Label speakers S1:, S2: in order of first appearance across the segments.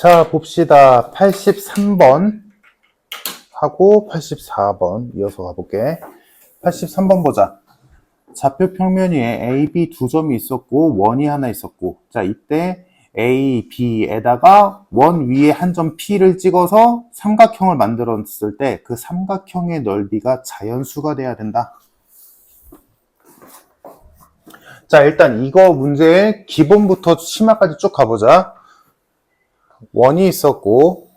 S1: 자, 봅시다. 83번 하고 84번 이어서 가볼게. 83번 보자. 좌표 평면 위에 A, B 두 점이 있었고 원이 하나 있었고, 자, 이때 A, B에다가 원 위에 한 점 P를 찍어서 삼각형을 만들었을 때 그 삼각형의 넓이가 자연수가 돼야 된다. 자, 일단 이거 문제의 기본부터 심화까지 쭉 가보자. 원이 있었고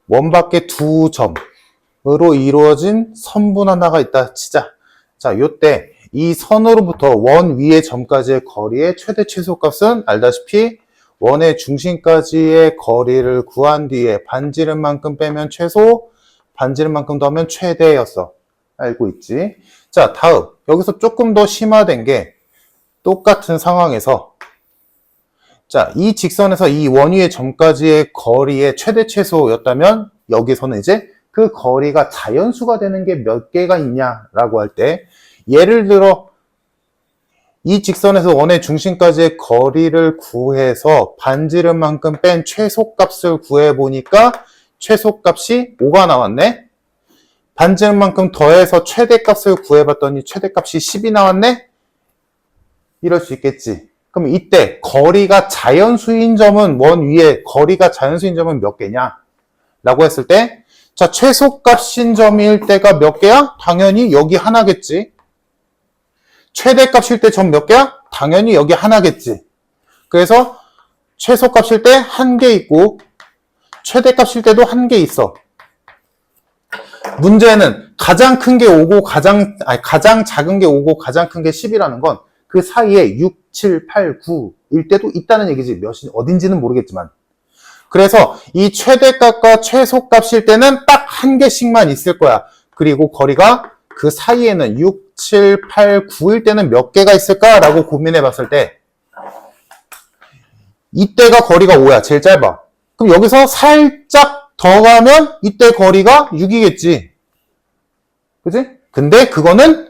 S1: 원 밖에 두 점으로 이루어진 선분 하나가 있다 치자. 자, 요때 이 선으로부터 원 위의 점까지의 거리의 최대 최소값은 알다시피 원의 중심까지의 거리를 구한 뒤에 반지름만큼 빼면 최소, 반지름만큼 더하면 최대였어. 알고 있지? 자, 다음 여기서 조금 더 심화된 게 똑같은 상황에서, 자, 이 직선에서 이 원 위의 점까지의 거리의 최대 최소였다면 여기서는 이제 그 거리가 자연수가 되는 게 몇 개가 있냐라고 할 때, 예를 들어 이 직선에서 원의 중심까지의 거리를 구해서 반지름만큼 뺀 최소값을 구해보니까 최소값이 5가 나왔네. 반지름만큼 더해서 최대값을 구해봤더니 최대값이 10이 나왔네. 이럴 수 있겠지. 그럼 이때 거리가 자연수인 점은, 원 위에 거리가 자연수인 점은 몇 개냐? 라고 했을 때, 자, 최소값인 점일 때가 몇 개야? 당연히 여기 하나겠지. 최대값일 때 점 몇 개야? 당연히 여기 하나겠지. 그래서 최소값일 때 한 개 있고 최대값일 때도 한 개 있어. 문제는 가장 큰 게 5고 가장 작은 게 5고 가장 큰 게 10이라는 건 그 사이에 6, 7, 8, 9일 때도 있다는 얘기지. 몇이 어딘지는 모르겠지만. 그래서 이 최대값과 최소값일 때는 딱 한 개씩만 있을 거야. 그리고 거리가 그 사이에는 6, 7, 8, 9일 때는 몇 개가 있을까라고 고민해 봤을 때, 이때가 거리가 5야. 제일 짧아. 그럼 여기서 살짝 더 가면 이때 거리가 6이겠지. 그치? 근데 그거는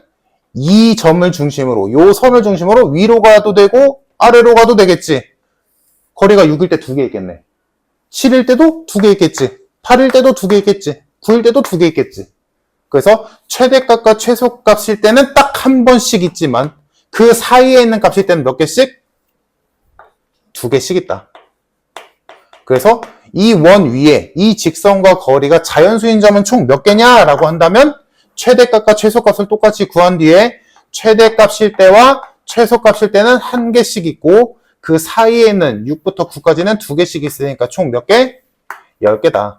S1: 이 점을 중심으로, 요 선을 중심으로 위로 가도 되고 아래로 가도 되겠지. 거리가 6일 때 2개 있겠네. 7일 때도 2개 있겠지. 8일 때도 2개 있겠지. 9일 때도 2개 있겠지. 그래서 최대값과 최소값일 때는 딱 한 번씩 있지만 그 사이에 있는 값일 때는 몇 개씩? 2개씩 있다. 그래서 이 원 위에 이 직선과 거리가 자연수인 점은 총 몇 개냐라고 한다면 최대값과 최소값을 똑같이 구한 뒤에 최대값일 때와 최소값일 때는 한 개씩 있고 그 사이에 있는 6부터 9까지는 2개씩 있으니까 총 몇 개? 10개다.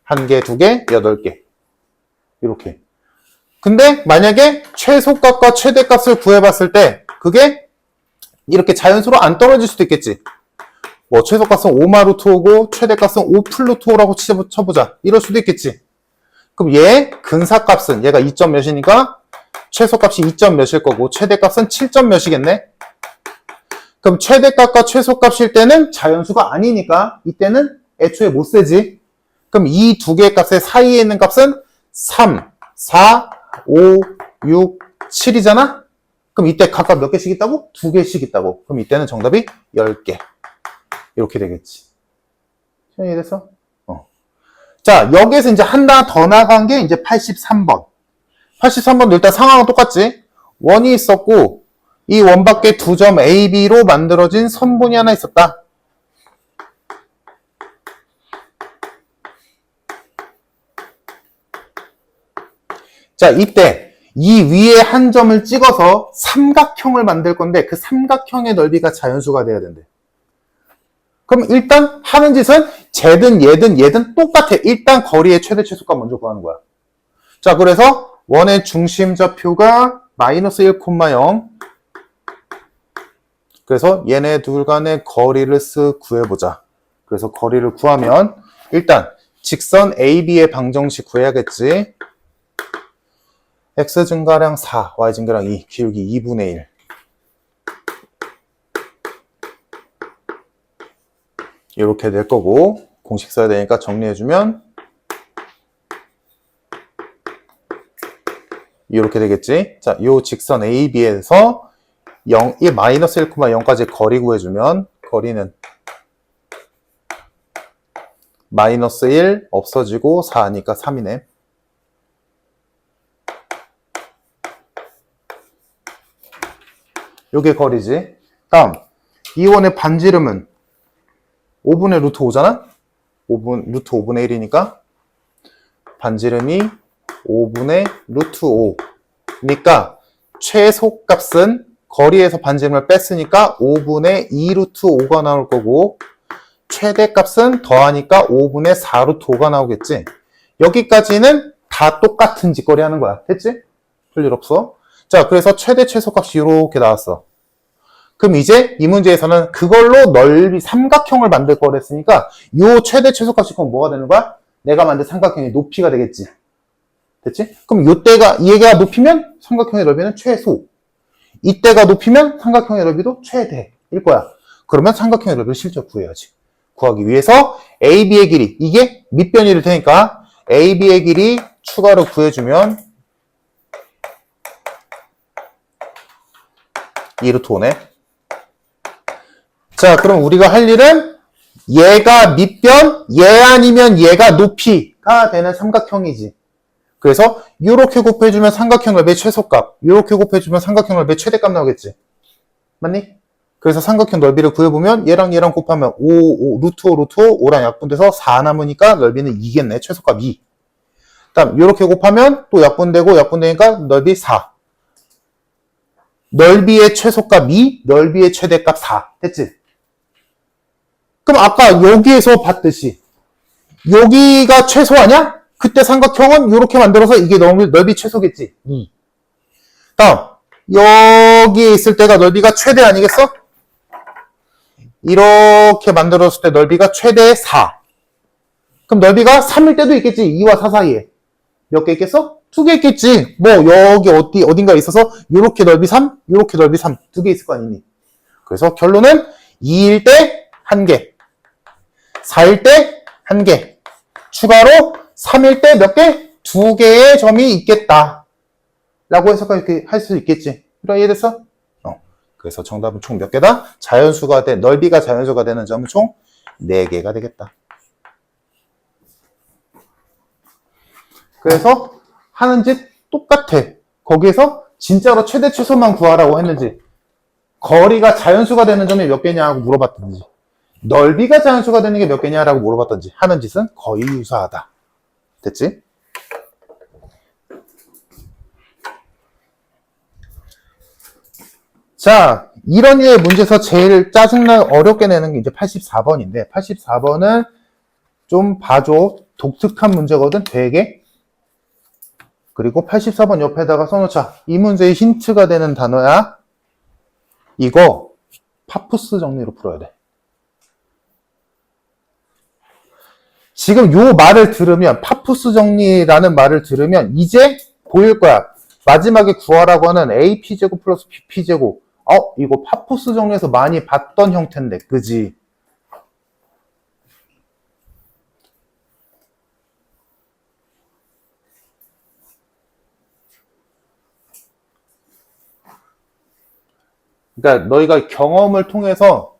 S1: 1개, 2개, 8개. 이렇게. 근데 만약에 최소값과 최대값을 구해봤을 때 그게 이렇게 자연수로 안 떨어질 수도 있겠지. 뭐 최소값은 5마 루트 5고 최대값은 5 플루트 5라고 쳐보자. 이럴 수도 있겠지. 그럼 얘 근사값은 얘가 2점 몇이니까 최소값이 2점 몇일 거고 최대값은 7점 몇이겠네. 그럼 최대값과 최소값일 때는 자연수가 아니니까 이때는 애초에 못 세지. 그럼 이 두 개의 값의 사이에 있는 값은 3, 4, 5, 6, 7이잖아? 그럼 이때 각각 몇 개씩 있다고? 2개씩 있다고. 그럼 이때는 정답이 10개. 이렇게 되겠지. 이해됐어? 자, 여기에서 이제 하나 더 나간 게 이제 83번. 83번도 일단 상황은 똑같지? 원이 있었고, 이 원 밖에 두 점 A, B로 만들어진 선분이 하나 있었다. 자, 이때 이 위에 한 점을 찍어서 삼각형을 만들 건데 그 삼각형의 넓이가 자연수가 돼야 된대. 그럼 일단 하는 짓은 쟤든 얘든 똑같아. 일단 거리의 최대 최소값 먼저 구하는 거야. 자, 그래서 원의 중심 좌표가 마이너스 1,0. 그래서 얘네 둘 간의 거리를 쓱 구해보자. 그래서 거리를 구하면 일단 직선 AB의 방정식 구해야겠지. X 증가량 4, Y 증가량 2, 기울기 2분의 1. 이렇게 될 거고, 공식 써야 되니까 정리해주면 이렇게 되겠지. 자, 요 직선 AB에서 0, 이 마이너스 1,0까지 거리 구해주면 거리는 마이너스 1 없어지고 4니까 3이네. 요게 거리지. 다음 이원의 반지름은 5분의 루트 5잖아? 5분, 루트 5분의 1이니까 반지름이 5분의 루트 5니까 최소값은 거리에서 반지름을 뺐으니까 5분의 2 루트 5가 나올 거고 최대값은 더하니까 5분의 4 루트 5가 나오겠지. 여기까지는 다 똑같은 짓거리 하는 거야. 됐지? 별일 없어. 자, 그래서 최대 최소값이 이렇게 나왔어. 그럼 이제 이 문제에서는 그걸로 넓이 삼각형을 만들 거랬으니까 요 최대 최소값이 그럼 뭐가 되는 거야? 내가 만든 삼각형의 높이가 되겠지. 됐지? 그럼 요때가 얘가 높이면 삼각형의 넓이는 최소. 이때가 높이면 삼각형의 넓이도 최대일 거야. 그러면 삼각형의 넓이를 실제로 구해야지. 구하기 위해서 AB의 길이, 이게 밑변이 될 테니까 AB의 길이 추가로 구해주면 2 루트 5네. 자, 그럼 우리가 할 일은 얘가 밑변, 얘 아니면 얘가 높이가 되는 삼각형이지. 그래서 이렇게 곱해주면 삼각형 넓이의 최소값, 이렇게 곱해주면 삼각형 넓이의 최대값 나오겠지. 맞니? 그래서 삼각형 넓이를 구해보면 얘랑 얘랑 곱하면 5, 루트 5, 루트 5, 5랑 약분돼서 4 남으니까 넓이는 2겠네. 최소값 2. 다음 이렇게 곱하면 또 약분되고 약분되니까 넓이 4. 넓이의 최소값 2, 넓이의 최대값 4. 됐지? 그럼 아까 여기에서 봤듯이 여기가 최소 아니야? 그때 삼각형은 이렇게 만들어서 이게 넓이 최소겠지. 2. 다음 여기에 있을 때가 넓이가 최대 아니겠어? 이렇게 만들었을 때 넓이가 최대 4. 그럼 넓이가 3일 때도 있겠지. 2와 4 사이에. 몇 개 있겠어? 2개 있겠지. 뭐 여기 어딘가에 있어서 이렇게 넓이 3, 이렇게 넓이 3. 2개 있을 거 아니니. 그래서 결론은 2일 때 1개. 4일 때 1개. 추가로 3일 때 몇 개? 2개의 점이 있겠다. 라고 해서 이렇게 할 수 있겠지. 이해됐어? 그래서 정답은 총 몇 개다? 자연수가 된, 넓이가 자연수가 되는 점은 총 4개가 되겠다. 그래서 하는 짓 똑같아. 거기에서 진짜로 최대 최소만 구하라고 했는지, 거리가 자연수가 되는 점이 몇 개냐고 물어봤든지, 넓이가 자연수가 되는 게 몇 개냐라고 물어봤든지 하는 짓은 거의 유사하다. 됐지? 자, 이런 류의 문제에서 제일 짜증나 어렵게 내는 게 이제 84번인데 84번은 좀 봐줘. 독특한 문제거든, 되게. 그리고 84번 옆에다가 써놓자. 이 문제의 힌트가 되는 단어야. 이거 파푸스 정리로 풀어야 돼. 지금 요 말을 들으면, 파푸스 정리라는 말을 들으면 이제 보일 거야. 마지막에 구하라고 하는 AP제곱 플러스 BP제곱. 이거 파푸스 정리에서 많이 봤던 형태인데, 그지? 그러니까 너희가 경험을 통해서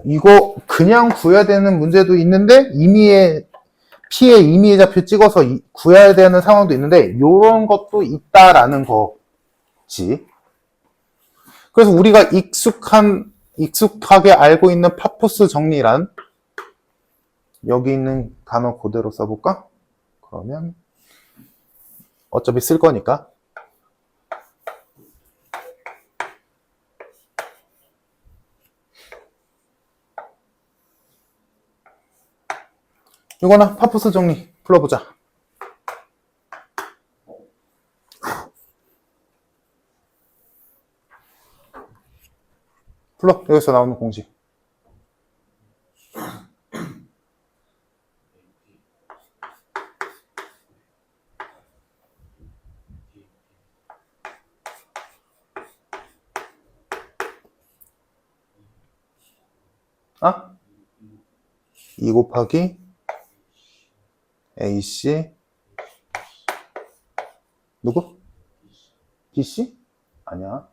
S1: 이거 그냥 구해야 되는 문제도 있는데 P의 임의의 좌표 찍어서 구해야 되는 상황도 있는데 이런 것도 있다라는 거지. 그래서 우리가 익숙하게 알고 있는 파푸스 정리란, 여기 있는 단어 그대로 써볼까? 그러면 어차피 쓸 거니까. 이거나 파푸스 정리 풀어보자. 풀어. 여기서 나오는 공식. 아? 2 곱하기 AC 누구? BC? 아니야.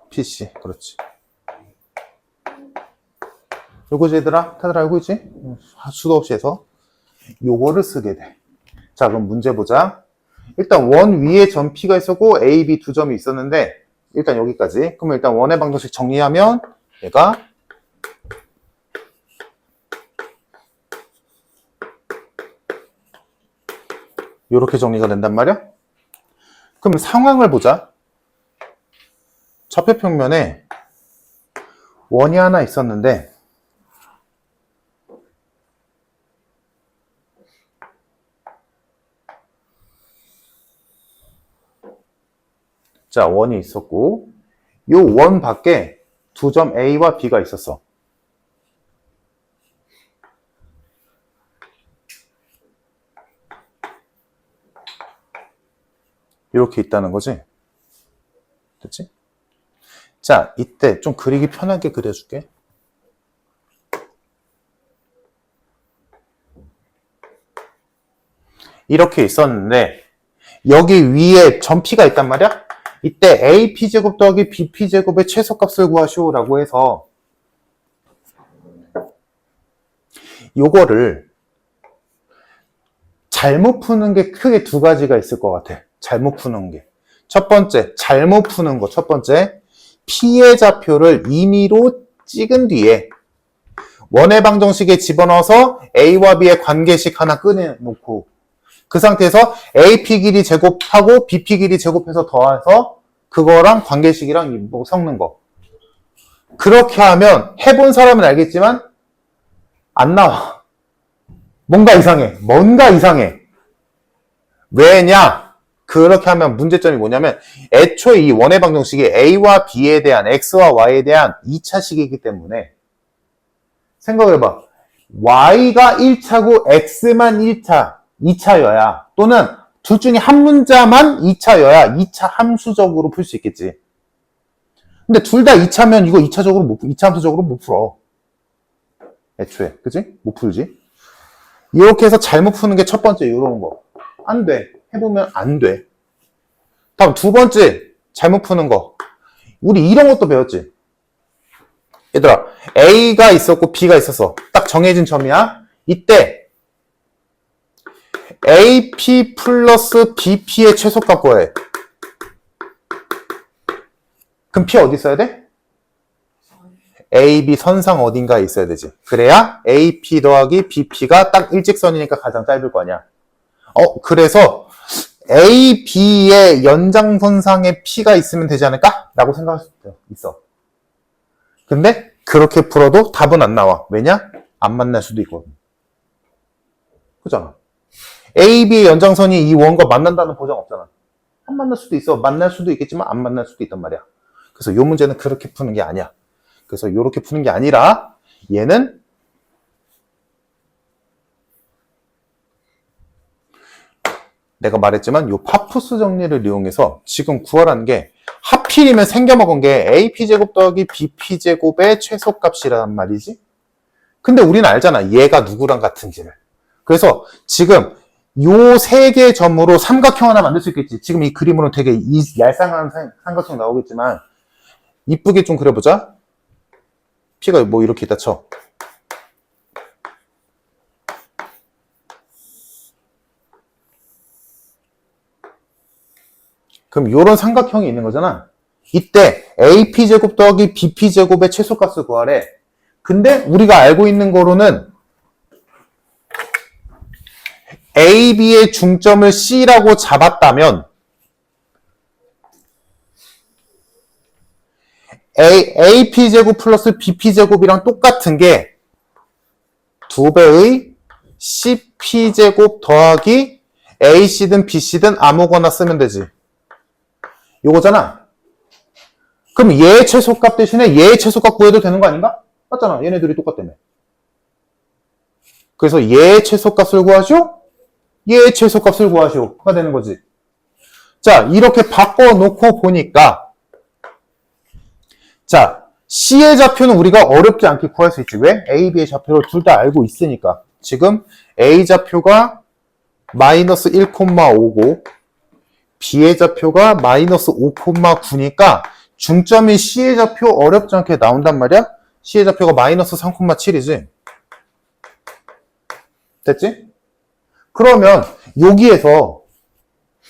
S1: PC. 그렇지. 요거지 얘들아? 다들 알고 있지? 수도 없이 해서 요거를 쓰게 돼. 자, 그럼 문제 보자. 일단 원 위에 점 P가 있었고 A, B 두 점이 있었는데 일단 여기까지. 그럼 일단 원의 방정식 정리하면 얘가 이렇게 정리가 된단 말이야. 그럼 상황을 보자. 좌표평면에 원이 하나 있었는데 자, 원이 있었고 요 원 밖에 두 점 A와 B가 있었어. 이렇게 있다는 거지. 됐지? 자, 이때 좀 그리기 편하게 그려줄게. 이렇게 있었는데 여기 위에 점 P가 있단 말이야? 이때 AP제곱 더하기 BP제곱의 최소값을 구하시오라고 해서 요거를 잘못 푸는 게 크게 두 가지가 있을 것 같아. 잘못 푸는 게. 첫 번째, 잘못 푸는 거. 첫 번째, P의 좌표를 임의로 찍은 뒤에 원의 방정식에 집어넣어서 A와 B의 관계식 하나 꺼내놓고 그 상태에서 AP 길이 제곱하고 BP 길이 제곱해서 더해서 그거랑 관계식이랑 뭐 섞는 거. 그렇게 하면 해본 사람은 알겠지만 안 나와. 뭔가 이상해. 뭔가 이상해. 왜냐? 그렇게 하면 문제점이 뭐냐면 애초에 이 원의 방정식이 A와 B에 대한 X와 Y에 대한 2차식이기 때문에 생각을 해봐. Y가 1차고 X만 1차, 2차여야 또는 둘 중에 한 문자만 2차여야 2차 함수적으로 풀 수 있겠지. 근데 둘 다 2차면 이거 2차 함수적으로 못 풀어. 애초에. 그치? 못 풀지? 이렇게 해서 잘못 푸는 게 첫 번째 이런 거. 안 돼. 해보면 안 돼. 다음 두 번째 잘못 푸는 거. 우리 이런 것도 배웠지. 얘들아, A가 있었고 B가 있었어. 딱 정해진 점이야. 이때 AP 플러스 BP의 최소값 구해. 그럼 P 어디 있어야 돼? AB 선상 어딘가에 있어야 되지. 그래야 AP 더하기 BP가 딱 일직선이니까 가장 짧을 거 아니야. 그래서 AB의 연장선상에 P가 있으면 되지 않을까? 라고 생각할 수도 있어. 근데 그렇게 풀어도 답은 안 나와. 왜냐? 안 만날 수도 있거든. 그잖아. AB의 연장선이 이 원과 만난다는 보장 없잖아. 안 만날 수도 있어. 만날 수도 있겠지만 안 만날 수도 있단 말이야. 그래서 이 문제는 그렇게 푸는 게 아니야. 그래서 이렇게 푸는 게 아니라 얘는 내가 말했지만 이 파푸스 정리를 이용해서 지금 구하라는 게 하필이면 생겨먹은 게 AP제곱 더하기 BP제곱의 최소값이란 말이지. 근데 우리는 알잖아. 얘가 누구랑 같은지를. 그래서 지금 요 세 개의 점으로 삼각형 하나 만들 수 있겠지. 지금 이 그림으로 되게 얄쌍한 삼각형 나오겠지만 이쁘게 좀 그려보자. P가 뭐 이렇게 있다 쳐. 그럼 요런 삼각형이 있는 거잖아. 이때 AP제곱 더하기 BP제곱의 최소값을 구하래. 근데 우리가 알고 있는 거로는 AB의 중점을 C라고 잡았다면 AP제곱 플러스 BP제곱이랑 똑같은 게 2배의 CP제곱 더하기 AC든 BC든 아무거나 쓰면 되지. 요거잖아. 그럼 얘의 최소값 대신에 얘의 최소값 구해도 되는 거 아닌가? 맞잖아. 얘네들이 똑같다며. 그래서 얘의 최소값을 구하시오. 얘의 최소값을 구하시오가 되는 거지. 자, 이렇게 바꿔놓고 보니까 자, C의 좌표는 우리가 어렵지 않게 구할 수 있지. 왜? A, B의 좌표를 둘 다 알고 있으니까. 지금 A 좌표가 마이너스 1,5고 B의 좌표가 마이너스 5,9니까 중점이 C의 좌표 어렵지 않게 나온단 말이야. C의 좌표가 마이너스 3,7이지. 됐지? 그러면 여기에서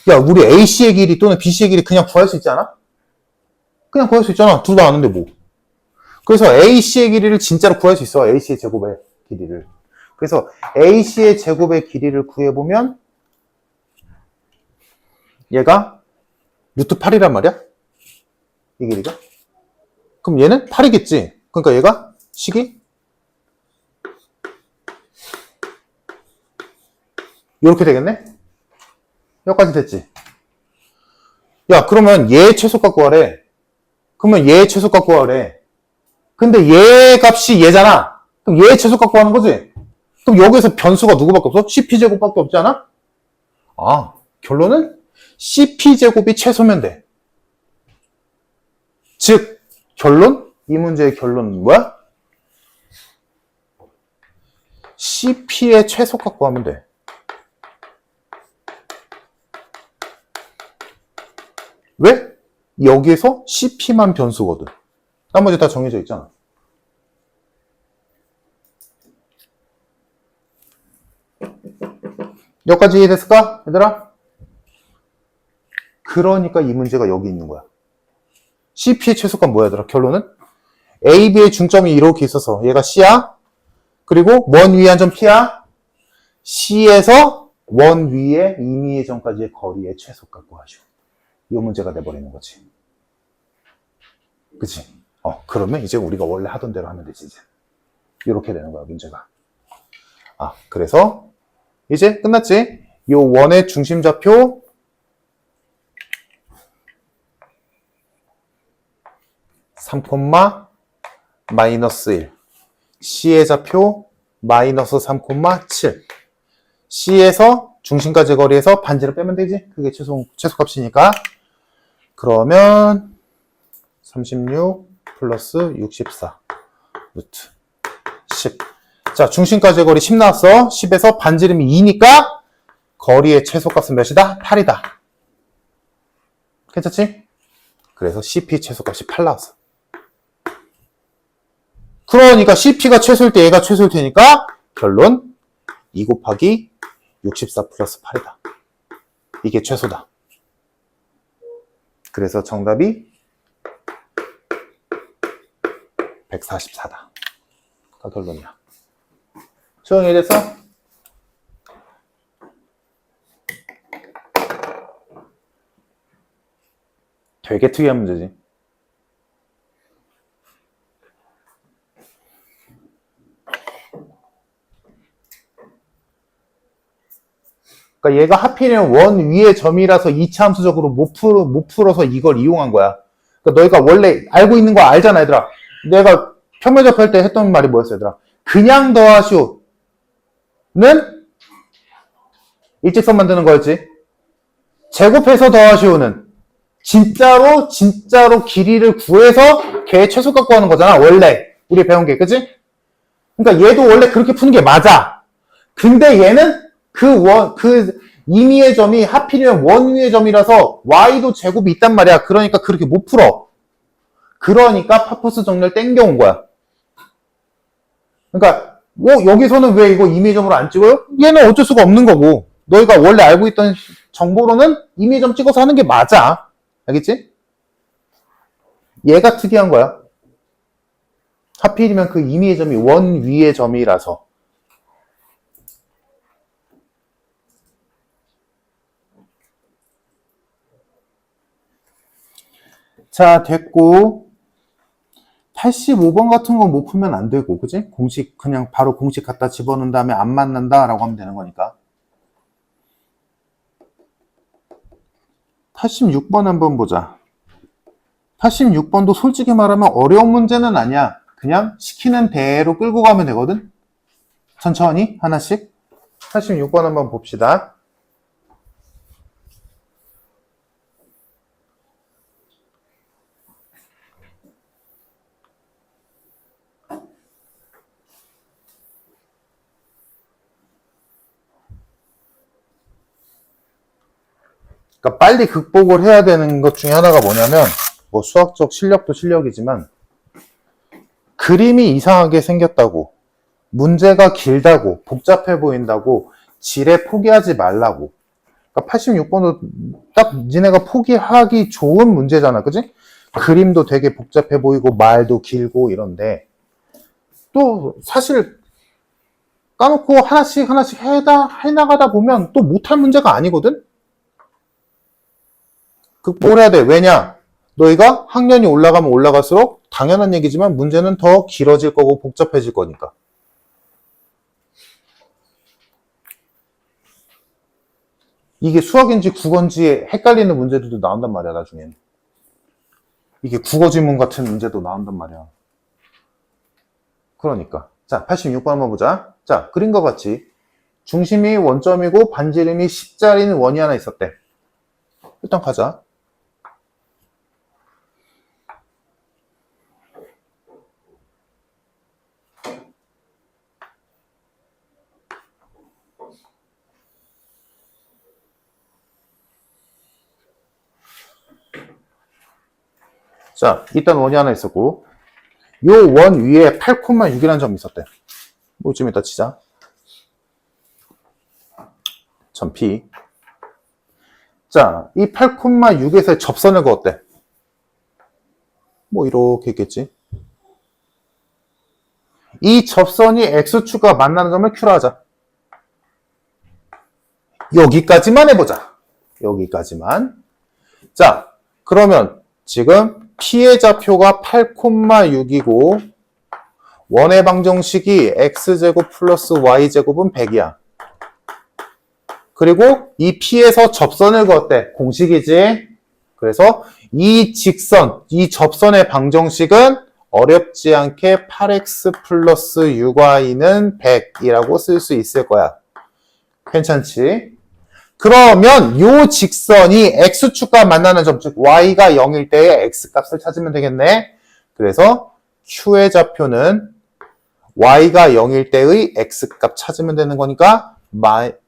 S1: 야 우리 AC의 길이 또는 BC의 길이 그냥 구할 수 있지 않아? 그냥 구할 수 있잖아. 둘 다 아는데 뭐. 그래서 AC의 길이를 진짜로 구할 수 있어. AC의 제곱의 길이를. 그래서 AC의 제곱의 길이를 구해보면 얘가 루트 8이란 말이야? 이 길이가? 그럼 얘는 8이겠지? 그러니까 얘가 식이 이렇게 되겠네? 여기까지 됐지? 야 그러면 얘 최소값 구하래. 그러면 얘 최소값 구하래. 근데 얘 값이 얘잖아. 그럼 얘 최소값 구하는 거지? 그럼 여기서 변수가 누구밖에 없어? CP제곱밖에 없지 않아? 아 결론은 CP제곱이 최소면 돼. 즉 결론? 이 문제의 결론은 뭐야? CP의 최소값 구하면 돼. 왜? 여기에서 CP만 변수거든. 나머지 다 정해져 있잖아. 여기까지 이해됐을까? 얘들아? 그러니까 이 문제가 여기 있는 거야. CP의 최소값 뭐야 얘들아? 결론은? A, B의 중점이 이렇게 있어서 얘가 C야. 그리고 원 위에 한 점 P야. C에서 원 위에 임의의 점까지의 거리의 최소값 구하죠. 이 문제가 돼버리는 거지. 그치? 그러면 이제 우리가 원래 하던 대로 하면 되지, 이제. 이렇게 되는 거야, 문제가. 그래서, 이제 끝났지? 요 원의 중심좌표, 마이너스 1. C의 좌표, 마이너스 3,7. C에서 중심까지 거리에서 반지를 빼면 되지? 그게 최소값이니까. 그러면 36 플러스 64 루트 10. 자, 중심까지의 거리 10 나왔어. 10에서 반지름이 2니까 거리의 최소값은 몇이다? 8이다. 괜찮지? 그래서 CP 최소값이 8 나왔어. 그러니까 CP가 최소일 때 얘가 최소일 테니까 결론 2 곱하기 64 플러스 8이다. 이게 최소다. 그래서 정답이 144다. 그 결론이야. 조용히 됐어? 되게 특이한 문제지. 그러니까 얘가 하필이면 원 위의 점이라서 2차 함수적으로 못 풀어서 이걸 이용한 거야. 그러니까 너희가 원래 알고 있는 거 알잖아, 얘들아. 내가 평면접할 할 때 했던 말이 뭐였어, 얘들아? 그냥 더하시오는 일직선 만드는 거였지. 제곱해서 더하시오는 진짜로 길이를 구해서 걔의 최소값 구하는 거잖아, 원래. 우리 배운 게, 그치? 그러니까 얘도 원래 그렇게 푸는 게 맞아. 근데 얘는 그 임의의 점이 하필이면 원 위의 점이라서 y도 제곱이 있단 말이야. 그러니까 그렇게 못 풀어. 그러니까 파푸스 정렬 땡겨온 거야. 그러니까 여기서는 왜 이거 임의의 점으로 안 찍어요? 얘는 어쩔 수가 없는 거고. 너희가 원래 알고 있던 정보로는 임의의 점 찍어서 하는 게 맞아. 알겠지? 얘가 특이한 거야. 하필이면 그 임의의 점이 원 위의 점이라서. 자, 됐고 85번 같은 건 못 풀면 안 되고, 그치? 공식 그냥 바로 공식 갖다 집어넣은 다음에 안 맞는다 라고 하면 되는 거니까. 86번 한번 보자. 86번도 솔직히 말하면 어려운 문제는 아니야. 그냥 시키는 대로 끌고 가면 되거든. 천천히 하나씩. 86번 한번 봅시다. 그러니까 빨리 극복을 해야 되는 것 중에 하나가 뭐냐면, 뭐 수학적 실력도 실력이지만 그림이 이상하게 생겼다고, 문제가 길다고, 복잡해 보인다고, 지레 포기하지 말라고. 그러니까 86번도 딱 니네가 포기하기 좋은 문제잖아. 그지? 그림도 되게 복잡해 보이고 말도 길고 이런데 또 사실 까놓고 하나씩 해나가다 보면 또 못할 문제가 아니거든? 뭘 해야 돼? 왜냐? 너희가 학년이 올라가면 올라갈수록 당연한 얘기지만 문제는 더 길어질 거고 복잡해질 거니까. 이게 수학인지 국어인지 헷갈리는 문제들도 나온단 말이야, 나중엔. 이게 국어 지문 같은 문제도 나온단 말이야. 그러니까. 자, 86번 한번 보자. 자, 그림과 같이 중심이 원점이고 반지름이 10짜리는 원이 하나 있었대. 일단 가자. 자, 일단 원이 하나 있었고 요 원 위에 8,6이라는 점이 있었대. 뭐 좀 이따 치자. 점 P. 자, 이 8,6에서 접선을 그었대. 뭐 이렇게 있겠지. 이 접선이 X축과 만나는 점을 Q로 하자. 여기까지만 해보자. 여기까지만. 자, 그러면 지금 P의 좌표가 8,6이고 원의 방정식이 X제곱 플러스 Y제곱은 100이야. 그리고 이 P에서 접선을 그었대. 공식이지. 그래서 이 직선, 이 접선의 방정식은 어렵지 않게 8X 플러스 6Y는 100이라고 쓸 수 있을 거야. 괜찮지? 그러면 요 직선이 X축과 만나는 점, 즉 Y가 0일 때의 X값을 찾으면 되겠네. 그래서 Q의 좌표는 Y가 0일 때의 X값 찾으면 되는 거니까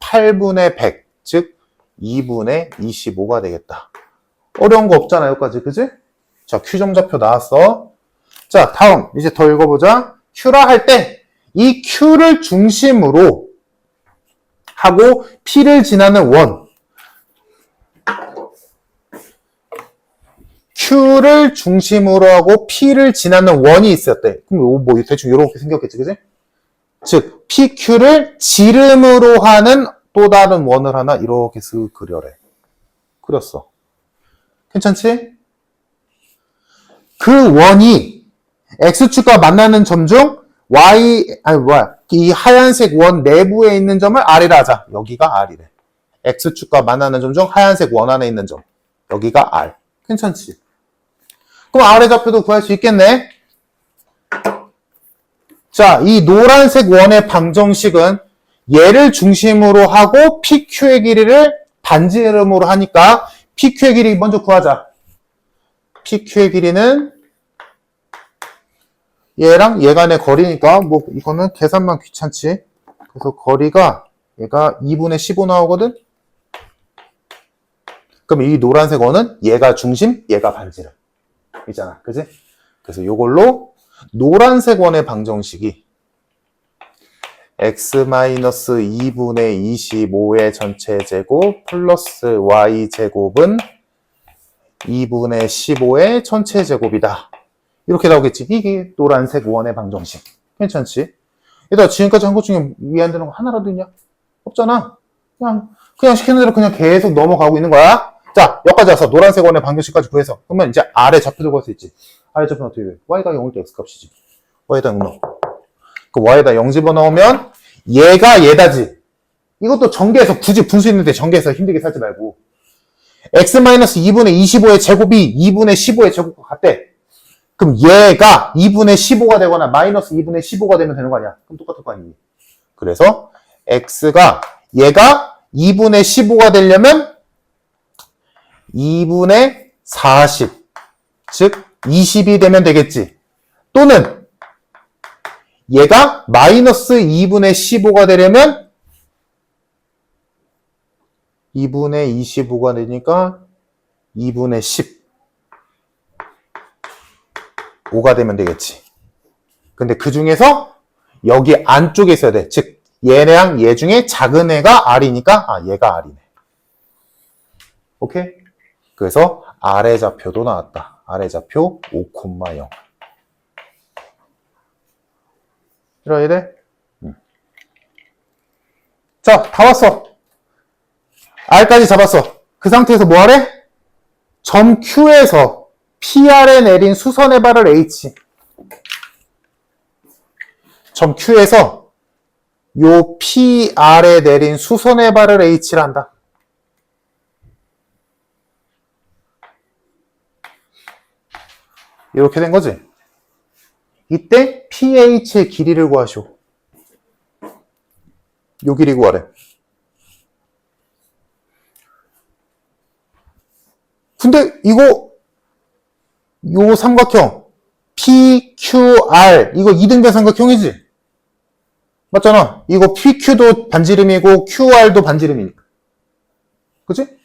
S1: 8분의 100, 즉 2분의 25가 되겠다. 어려운 거 없잖아, 여기까지. 그지? 자, Q점 좌표 나왔어. 자, 다음 이제 더 읽어보자. Q라 할 때 이 Q를 중심으로 하고 P를 지나는 원, Q를 중심으로 하고 P를 지나는 원이 있었대. 그럼 뭐 대충 이렇게 생겼겠지, 그지? 즉 PQ를 지름으로 하는 또 다른 원을 하나 이렇게 쓱 그려래. 그렸어. 괜찮지? 그 원이 X축과 만나는 점 중 이 하얀색 원 내부에 있는 점을 R이라 하자. 여기가 R이래. X축과 만나는 점 중 하얀색 원 안에 있는 점. 여기가 R. 괜찮지? 그럼 R의 좌표도 구할 수 있겠네? 자, 이 노란색 원의 방정식은 얘를 중심으로 하고 PQ의 길이를 반지름으로 하니까 PQ의 길이 먼저 구하자. PQ의 길이는 얘랑 얘 간의 거리니까 뭐 이거는 계산만 귀찮지. 그래서 거리가 얘가 2분의 15 나오거든. 그럼 이 노란색 원은 얘가 중심, 얘가 반지름 이잖아. 그지? 그래서 이걸로 노란색 원의 방정식이 x-2분의 25의 전체 제곱 플러스 y제곱은 2분의 15의 전체 제곱이다. 이렇게 나오겠지. 이게 노란색 원의 방정식. 괜찮지? 얘들아, 지금까지 한 것 중에 이해 안 되는 거 하나라도 있냐? 없잖아. 그냥 시키는 대로 그냥 계속 넘어가고 있는 거야. 자, 여기까지 와서 노란색 원의 방정식까지 구해서. 그러면 이제 R의 좌표도 구할 수 있지. R의 좌표는 어떻게 돼? Y가 0일 때 X값이지. Y에다 0 넣어. 그 Y에다 0 집어넣으면 얘가 얘다지. 이것도 전개해서 굳이 분수 있는데 전개해서 힘들게 살지 말고. x-2분의 25의 제곱이 2분의 15의 제곱과 같대. 그럼 얘가 2분의 15가 되거나 마이너스 2분의 15가 되면 되는 거 아니야? 그럼 똑같을 거 아니니? 그래서 얘가 2분의 15가 되려면 2분의 40, 즉 20이 되면 되겠지. 또는 얘가 마이너스 2분의 15가 되려면 2분의 25가 되니까 2분의 10. 5가 되면 되겠지. 근데 그 중에서 여기 안쪽에 있어야 돼. 즉 얘랑 얘 중에 작은 애가 R이니까 얘가 R이네. 오케이? 그래서 아래 좌표도 나왔다. 아래 좌표 5,0. 이래야 돼? 자, 다 왔어. R까지 잡았어. 그 상태에서 뭐 하래? 점 Q에서 PR에 내린 수선의 발을 H. 점 Q에서 요 PR에 내린 수선의 발을 H를 한다. 이렇게 된 거지. 이때 PH의 길이를 구하시오. 요 길이 구하래. 근데 이거 요 삼각형 PQR 이거 이등변 삼각형이지? 맞잖아. 이거 PQ도 반지름이고 QR도 반지름이니까. 그치?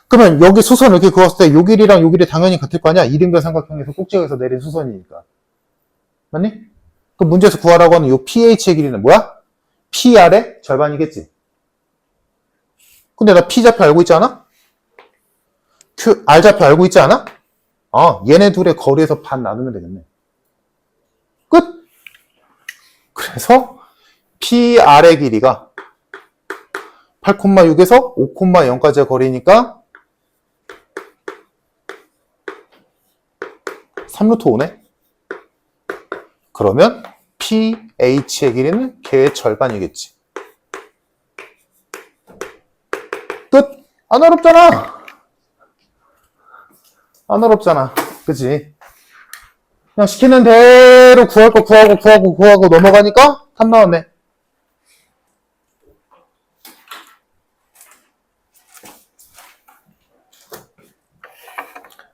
S1: 그러면 여기 수선 이렇게 그었을 때 요 길이랑 요 길이 당연히 같을 거 아니야? 이등변 삼각형에서 꼭지에서 내린 수선이니까. 맞니? 그 문제에서 구하라고 하는 요 PH의 길이는 뭐야? PR의 절반이겠지. 근데 나 P 좌표 알고 있지 않아? R 좌표 알고 있지 않아? 얘네 둘의 거리에서 반 나누면 되겠네. 끝! 그래서 PR의 길이가 8,6에서 5,0까지의 거리니까 3루트 5네. 그러면 PH의 길이는 걔의 절반이겠지. 끝! 안 어렵잖아. 안 어렵잖아. 그치? 그냥 시키는 대로 구할 거 구하고 넘어가니까 답 나왔네.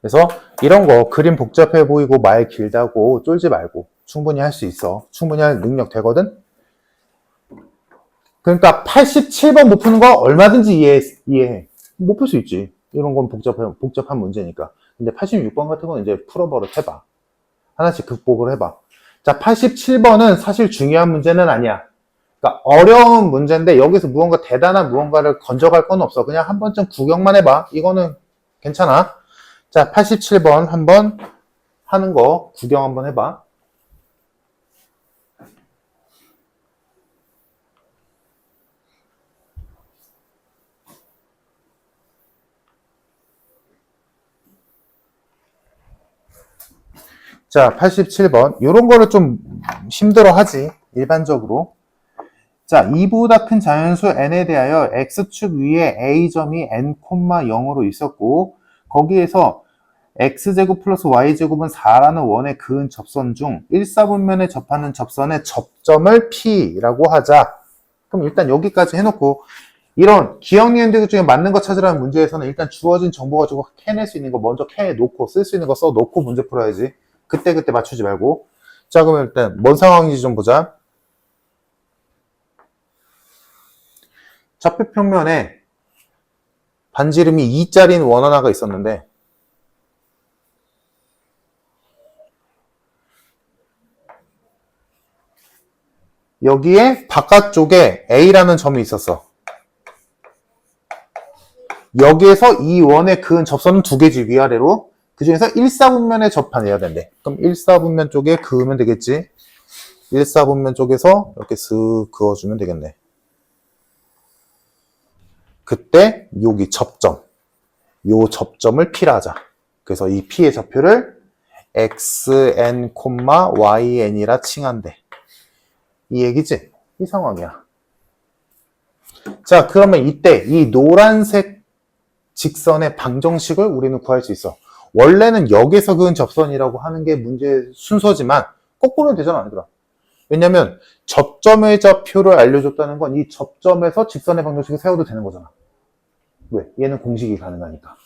S1: 그래서 이런 거 그림 복잡해 보이고 말 길다고 쫄지 말고 충분히 할 수 있어. 충분히 할 능력 되거든? 그러니까 87번 못 푸는 거 얼마든지 이해해. 못 풀 수 있지. 이런 건 복잡한 문제니까. 근데 86번 같은 건 이제 풀어버릇 해봐. 하나씩 극복을 해봐. 자, 87번은 사실 중요한 문제는 아니야. 그러니까 어려운 문제인데 여기서 무언가 대단한 무언가를 건져갈 건 없어. 그냥 한 번쯤 구경만 해봐. 이거는 괜찮아. 자, 87번 한번 하는 거 구경 한번 해봐. 자, 87번. 이런 거를 좀 힘들어 하지. 일반적으로. 자, 2보다 큰 자연수 n에 대하여 x축 위에 a점이 n, 0으로 있었고 거기에서 x제곱 플러스 y제곱은 4라는 원에 그은 접선 중 1사분면에 접하는 접선의 접점을 P라고 하자. 그럼 일단 여기까지 해놓고 이런 기억 니은 대국 중에 맞는 거 찾으라는 문제에서는 일단 주어진 정보 가지고 캐낼 수 있는 거 먼저 캐놓고 쓸 수 있는 거 써놓고 문제 풀어야지. 그때 맞추지 말고. 자, 그러면 일단 뭔 상황인지 좀 보자. 좌표 평면에 반지름이 2짜리인 원 하나가 있었는데 여기에 바깥쪽에 A라는 점이 있었어. 여기에서 이 원에 그은 접선은 두 개지, 위아래로. 그 중에서 1사분면에 접해야 된대. 그럼 1사분면 쪽에 그으면 되겠지. 1사분면 쪽에서 이렇게 쓱 그어주면 되겠네. 그때 여기 접점, 요 접점을 P라 하자. 그래서 이 P의 좌표를 xn, yn이라 칭한대. 이 얘기지? 이 상황이야. 자, 그러면 이때 이 노란색 직선의 방정식을 우리는 구할 수 있어. 원래는 여기서 그은 접선이라고 하는 게 문제 순서지만 거꾸로 되잖아, 얘들아. 왜냐면 접점의 좌표를 알려줬다는 건 이 접점에서 직선의 방정식을 세워도 되는 거잖아. 왜? 얘는 공식이 가능하니까.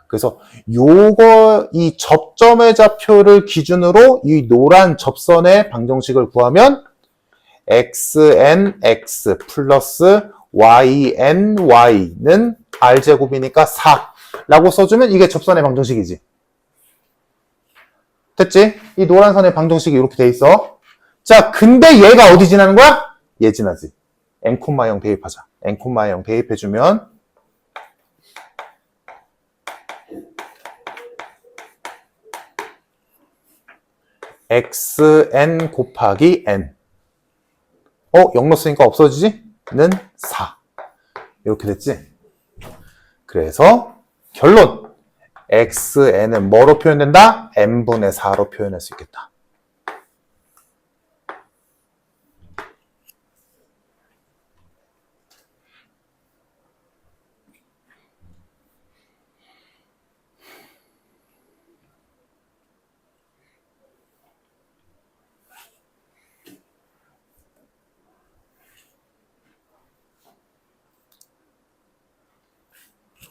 S1: 그래서 이 접점의 좌표를 기준으로 이 노란 접선의 방정식을 구하면 xnx 플러스 yny는 r제곱이니까 4라고 써주면 이게 접선의 방정식이지. 됐지? 이 노란 선의 방정식이 이렇게 돼 있어. 자, 근데 얘가 어디 지나는 거야? 얘 지나지. n,0 대입하자. n,0 대입해주면 xn 곱하기 n. 0 넣었으니까 없어지지? 는 4. 이렇게 됐지? 그래서 결론. xn은 뭐로 표현된다? n분의 4로 표현할 수 있겠다.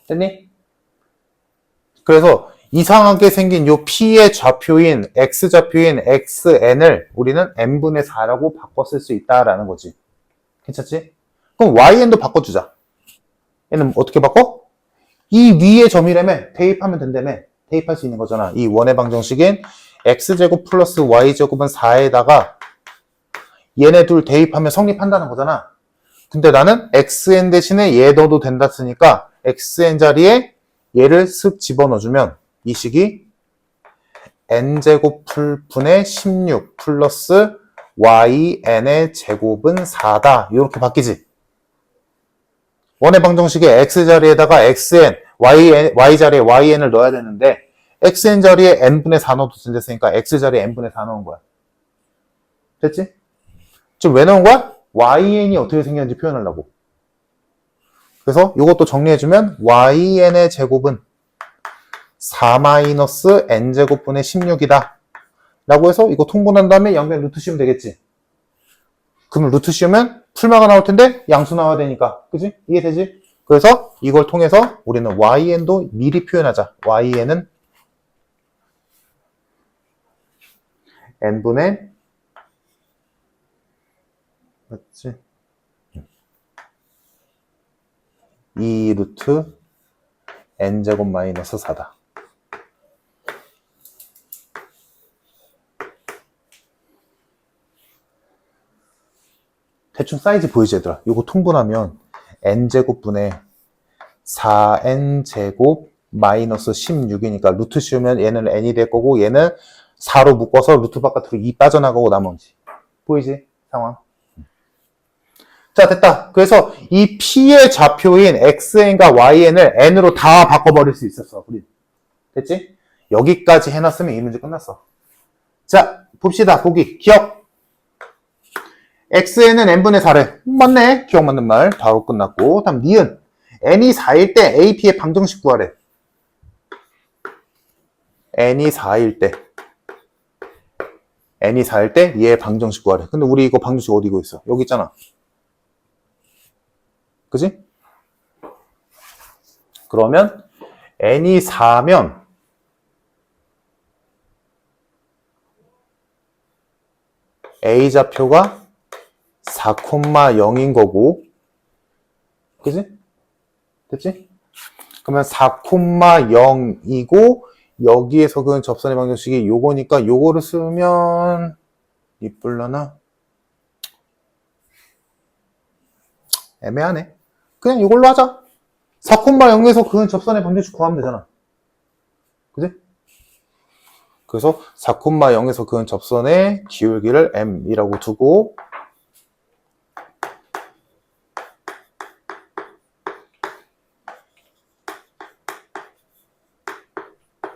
S1: 됐니? 그래서 이상하게 생긴 요 P의 좌표인 X좌표인 XN을 우리는 n분의 4라고 바꿔 쓸 수 있다라는 거지. 괜찮지? 그럼 YN도 바꿔주자. 얘는 어떻게 바꿔? 이 위의 점이라며 대입하면 된다며. 대입할 수 있는 거잖아. 이 원의 방정식인 X제곱 플러스 Y제곱은 4에다가 얘네 둘 대입하면 성립한다는 거잖아. 근데 나는 XN 대신에 얘 넣어도 된다 쓰니까 XN 자리에 얘를 쓱 집어넣어주면 이 식이 n제곱 분의 16 플러스 yn의 제곱은 4다. 이렇게 바뀌지. 원의 방정식에 x 자리에다가 xn, y 자리에 yn을 넣어야 되는데 xn 자리에 n분의 4 넣어도 된댔으니까 x 자리에 n분의 4 넣은 거야. 됐지? 지금 왜 넣은 거야? yn이 어떻게 생겼는지 표현하려고. 그래서 이것도 정리해주면 yn의 제곱은 4-n제곱분의 16이다. 라고 해서 이거 통분한 다음에 양변 루트 씌우면 되겠지. 그러면 루트 씌우면 풀마가 나올 텐데 양수 나와야 되니까. 그지? 이해되지? 그래서 이걸 통해서 우리는 yn도 미리 표현하자. yn은 n분의 맞지? 2 루트 n제곱 마이너스 4다. 대충 사이즈 보이지 얘들아? 이거 통분하면 n제곱분의 4n제곱 마이너스 16이니까 루트 씌우면 얘는 n이 될 거고 얘는 4로 묶어서 루트 바깥으로 2 빠져나가고 나머지. 보이지? 상황. 자, 됐다. 그래서 이 P의 좌표인 XN과 YN을 N으로 다 바꿔버릴 수 있었어. 우리. 됐지? 여기까지 해놨으면 이 문제 끝났어. 자, 봅시다. 보기. 기억. xn은 n분의 4래. 맞네. 기억 맞는 말. 바로 끝났고. 다음 니은. n이 4일 때 ap의 방정식 구하래. n이 4일 때 얘의 방정식 구하래. 근데 우리 이거 방정식 어디고 있어? 여기 있잖아. 그지? 그러면 n이 4면 a좌표가 4,0인 거고, 그지? 됐지? 그러면 4,0이고 여기에서 그 접선의 방정식이 요거니까 요거를 쓰면 이쁠라나? 애매하네. 그냥 이걸로 하자. 4,0에서 그 접선의 방정식 구하면 되잖아. 그지? 그래서 4,0에서 그 접선의 기울기를 m이라고 두고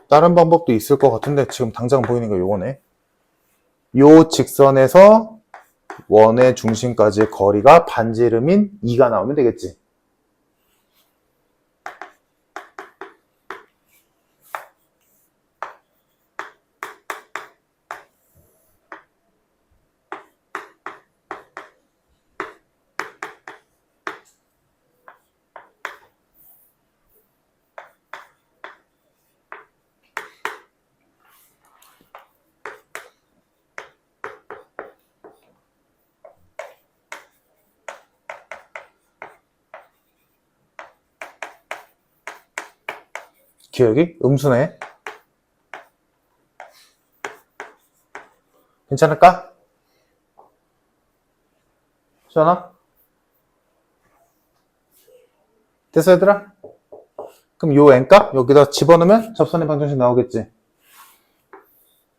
S1: 다른 방법도 있을 것 같은데 지금 당장 보이는 거 요거네. 요 직선에서 원의 중심까지의 거리가 반지름인 2가 나오면 되겠지. 기억이 음수네. 괜찮을까? 시원아? 됐어, 얘들아? 그럼 요 n값 여기다 집어넣으면 접선의 방정식 나오겠지?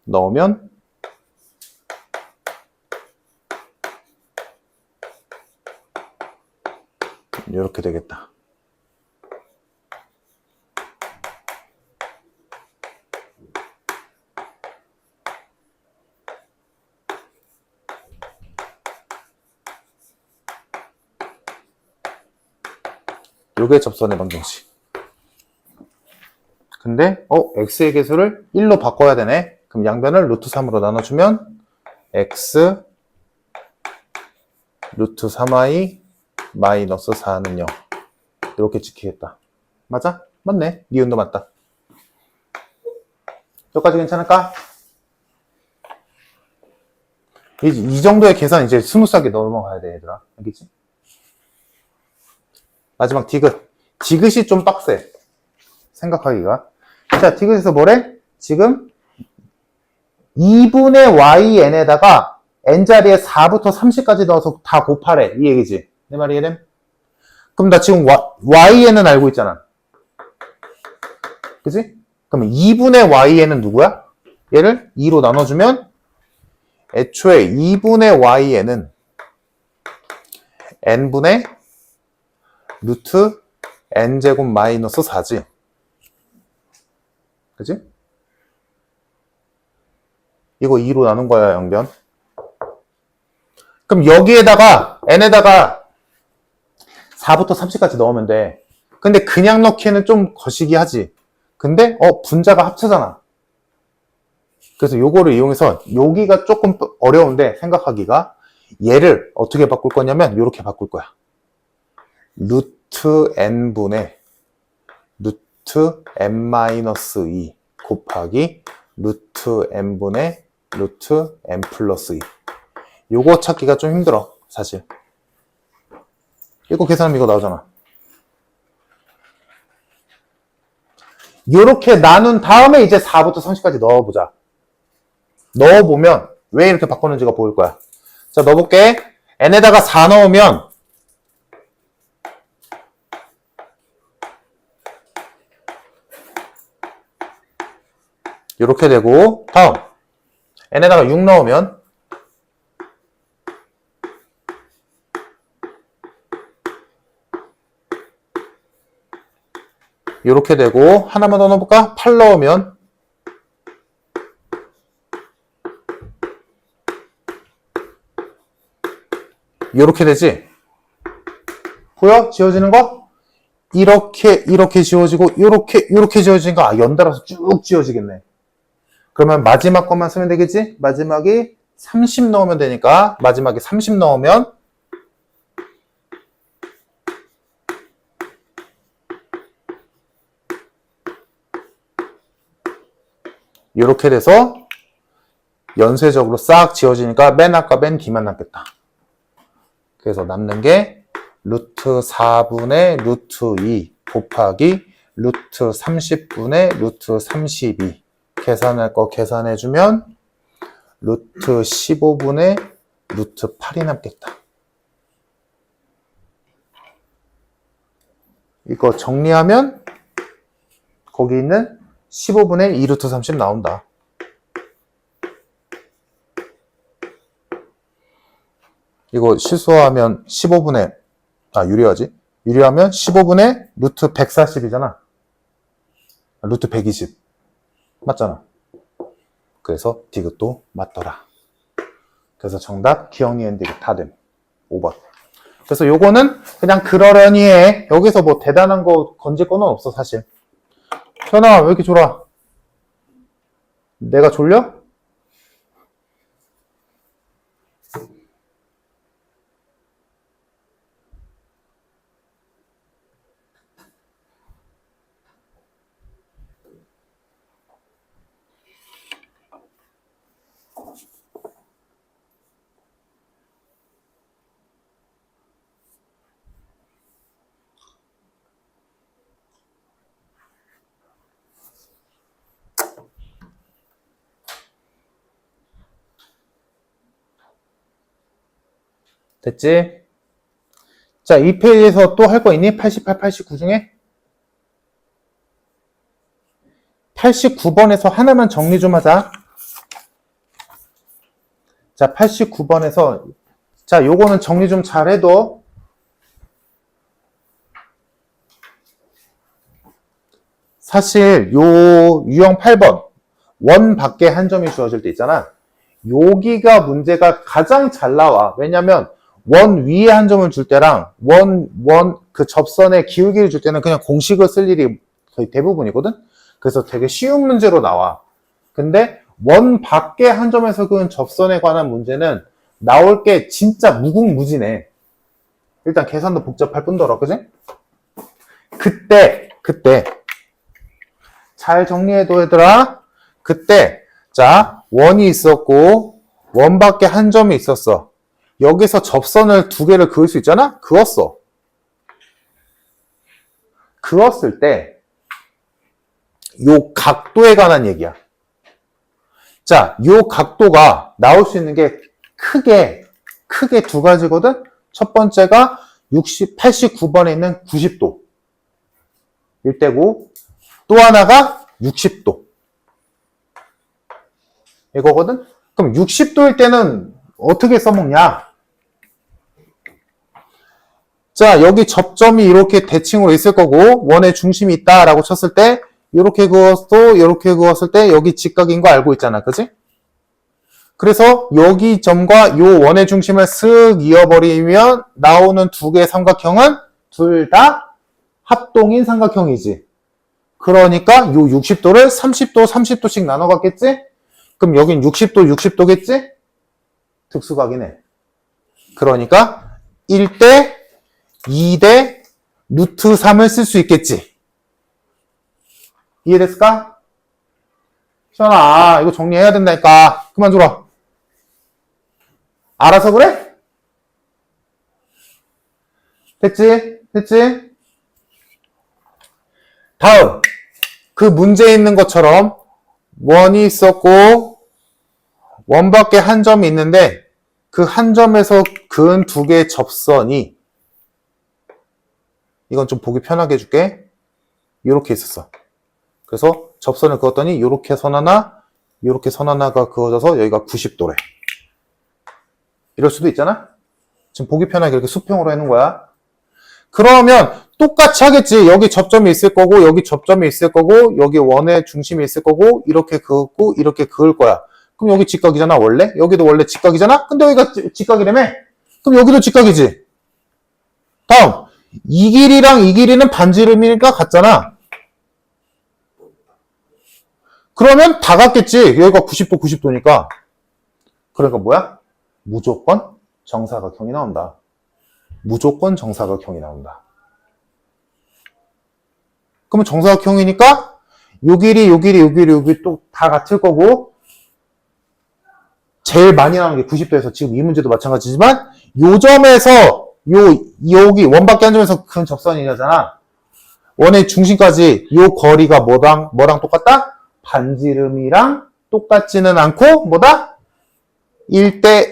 S1: 넣으면 이렇게 되겠다. 요게 접선의 방정식. 근데 x의 개수를 1로 바꿔야 되네. 그럼 양변을 루트 3으로 나눠주면 x 루트 3i 마이너스 4는 0 이렇게 지키겠다. 맞아? 맞네. 니은도 맞다. 여기까지 괜찮을까? 이 정도의 계산 이제 스무스하게 넘어가야 돼, 얘들아. 알겠지? 마지막 디귿. 디귿이 좀 빡세. 생각하기가. 자, 디귿에서 뭐래? 지금 2분의yn에다가 n자리에 4부터 30까지 넣어서 다 곱하래. 이 얘기지. 내 말이 이해됨? 그럼 나 지금yn은 알고 있잖아. 그치? 그럼 2분의 y는 누구야? 얘를 2로 나눠주면 애초에 2분의 y는 n분의 루트 n제곱 마이너스 4지. 그치? 이거 2로 나눈 거야, 양변. 그럼 여기에다가 n에다가 4부터 30까지 넣으면 돼. 근데 그냥 넣기에는 좀 거시기 하지. 근데 분자가 합쳐잖아. 그래서 요거를 이용해서 여기가 조금 어려운데 생각하기가 얘를 어떻게 바꿀 거냐면 이렇게 바꿀 거야. 루트 n분의 루트 n-2 곱하기 루트 n분의 루트 n 플러스 2. 요거 찾기가 좀 힘들어, 사실. 이거 계산하면 이거 나오잖아. 요렇게 나눈 다음에 이제 4부터 30까지 넣어보자. 넣어보면 왜 이렇게 바꿨는지가 보일 거야. 자, 넣어볼게. n에다가 4 넣으면 이렇게 되고, 다음 n에다가 6 넣으면 이렇게 되고, 하나만 더 넣어볼까? 8 넣으면 이렇게 되지? 보여? 지워지는 거? 이렇게 지워지고 이렇게 지워지는 거 연달아서 쭉 지워지겠네. 그러면 마지막 것만 쓰면 되겠지? 마지막이 30 넣으면 되니까 마지막에 30 넣으면 이렇게 돼서 연쇄적으로 싹 지워지니까 맨 아까 맨 뒤만 남겠다. 그래서 남는 게 루트 4분의 루트 2 곱하기 루트 30분의 루트 32 계산할 거 계산해주면 루트 15분의 루트 8이 남겠다. 이거 정리하면 거기 있는 15분의 2 루트 30 나온다. 이거 실수하면 15분의 유리하지? 유리하면 15분의 루트 140이잖아. 루트 120 맞잖아. 그래서 디귿도 맞더라. 그래서 정답 기억니 앤 디귿 다 됨. 5번. 그래서 요거는 그냥 그러려니 해. 여기서 뭐 대단한 거 건질 거는 없어, 사실. 현아, 왜 이렇게 졸아? 내가 졸려? 됐지? 자, 이 페이지에서 또 할 거 있니? 88, 89 중에? 89번에서 하나만 정리 좀 하자. 자, 89번에서, 자, 요거는 정리 좀 잘해도, 사실, 요, 유형 8번, 원 밖에 한 점이 주어질 때 있잖아. 여기가 문제가 가장 잘 나와. 왜냐면, 원 위에 한 점을 줄 때랑, 그 접선의 기울기를 줄 때는 그냥 공식을 쓸 일이 거의 대부분이거든? 그래서 되게 쉬운 문제로 나와. 근데, 원 밖에 한 점에서 그은 접선에 관한 문제는 나올 게 진짜 무궁무진해. 일단 계산도 복잡할 뿐더러, 그지? 그때, 잘 정리해도 얘들아. 그때, 자, 원이 있었고, 원 밖에 한 점이 있었어. 여기서 접선을 두 개를 그을 수 있잖아? 그었어. 그었을 때, 요 각도에 관한 얘기야. 자, 요 각도가 나올 수 있는 게 크게 두 가지거든? 첫 번째가 89번에 있는 90도. 일 때고, 또 하나가 60도. 이거거든? 그럼 60도일 때는 어떻게 써먹냐? 자, 여기 접점이 이렇게 대칭으로 있을 거고, 원의 중심이 있다라고 쳤을 때, 이렇게 그었어, 이렇게 그었을 때, 여기 직각인 거 알고 있잖아. 그지? 그래서 여기 점과 요 원의 중심을 쓱 이어버리면 나오는 두 개의 삼각형은 둘 다 합동인 삼각형이지. 그러니까 요 60도를 30도, 30도씩 나눠 갔겠지? 그럼 여긴 60도, 60도겠지? 특수각이네. 그러니까 1대 2대 루트 3을 쓸 수 있겠지. 이해됐을까? 시원아, 이거 정리해야 된다니까. 그만 줘라. 알아서 그래? 됐지? 다음. 그 문제에 있는 것처럼 원이 있었고 원 밖에 한 점이 있는데 그 한 점에서 그은 두 개의 접선이 이건 좀 보기 편하게 해줄게. 이렇게 있었어. 그래서 접선을 그었더니 이렇게 선 하나가 그어져서 여기가 90도래. 이럴 수도 있잖아? 지금 보기 편하게 이렇게 수평으로 해놓은 거야. 그러면 똑같이 하겠지. 여기 접점이 있을 거고, 여기 접점이 있을 거고, 여기 원의 중심이 있을 거고, 이렇게 그었고, 이렇게 그을 거야. 그럼 여기 직각이잖아, 원래? 여기도 원래 직각이잖아? 근데 여기가 직각이라며? 그럼 여기도 직각이지. 다음. 이 길이랑 이 길이는 반지름이니까 같잖아. 그러면 다 같겠지. 여기가 90도, 90도니까. 그러니까 뭐야? 무조건 정사각형이 나온다. 무조건 정사각형이 나온다. 그러면 정사각형이니까 요 길이 또 다 같을 거고 제일 많이 나오는 게 90도에서 지금 이 문제도 마찬가지지만 요 점에서 여기 원 밖에 한 점에서 큰 접선이잖아. 원의 중심까지 요 거리가 뭐랑 똑같다? 반지름이랑 똑같지는 않고 뭐다? 1대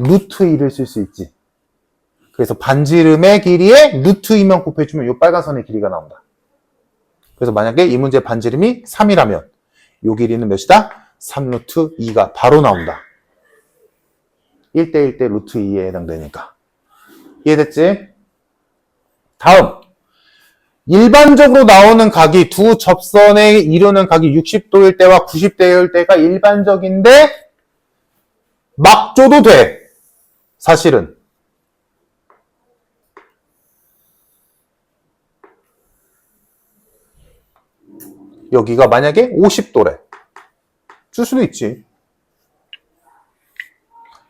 S1: 루트 2를 쓸 수 있지. 그래서 반지름의 길이에 루트 2만 곱해주면 요 빨간 선의 길이가 나온다. 그래서 만약에 이 문제 반지름이 3이라면 요 길이는 몇이다? 3루트 2가 바로 나온다. 1대 루트 2에 해당되니까. 이해됐지? 다음. 일반적으로 나오는 각이 두 접선에 이루는 각이 60도일 때와 90도일 때가 일반적인데 막 줘도 돼. 사실은. 여기가 만약에 50도래. 줄 수도 있지.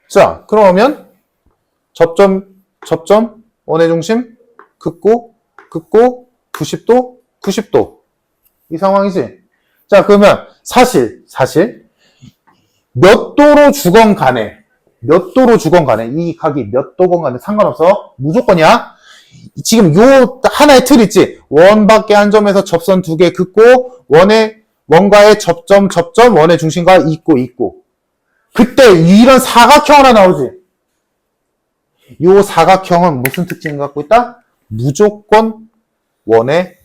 S1: 자, 그러면 접점, 원의 중심, 긋고, 90도. 이 상황이지. 자, 그러면 사실 몇 도로 주건 간에 이 각이 몇 도건 간에 상관없어. 무조건이야. 지금 요 하나의 틀 있지. 원 밖에 한 점에서 접선 두 개 긋고 원과의 접점 원의 중심과 있고 그때 이런 사각형 하나 나오지. 요 사각형은 무슨 특징을 갖고 있다? 무조건 원에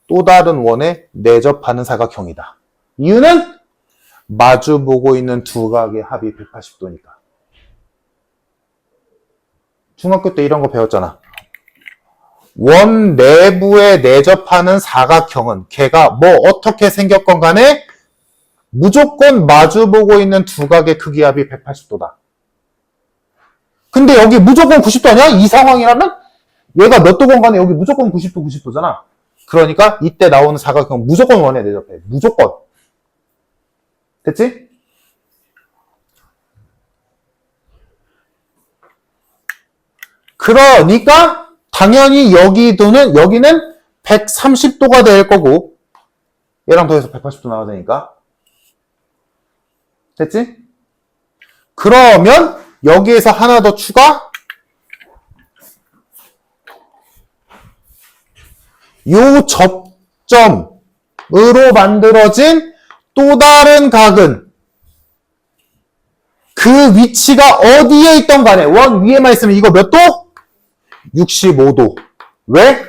S1: 또 다른 원에 내접하는 사각형이다. 이유는 마주보고 있는 두 각의 합이 180도니까. 중학교 때 이런 거 배웠잖아. 원 내부에 내접하는 사각형은 걔가 뭐 어떻게 생겼건 간에 무조건 마주보고 있는 두 각의 크기 합이 180도다. 근데 여기 무조건 90도 아니야? 이 상황이라면 얘가 몇 도건 간에 여기 무조건 90도, 90도잖아. 그러니까 이때 나오는 사각형은 무조건 원에 내접해. 무조건. 됐지? 그러니까 당연히 여기는 130도가 될 거고 얘랑 더해서 180도 나와야 되니까. 됐지? 그러면 여기에서 하나 더 추가. 요 접점으로 만들어진 또 다른 각은 그 위치가 어디에 있던 간에 원 위에만 있으면 이거 몇 도? 65도. 왜?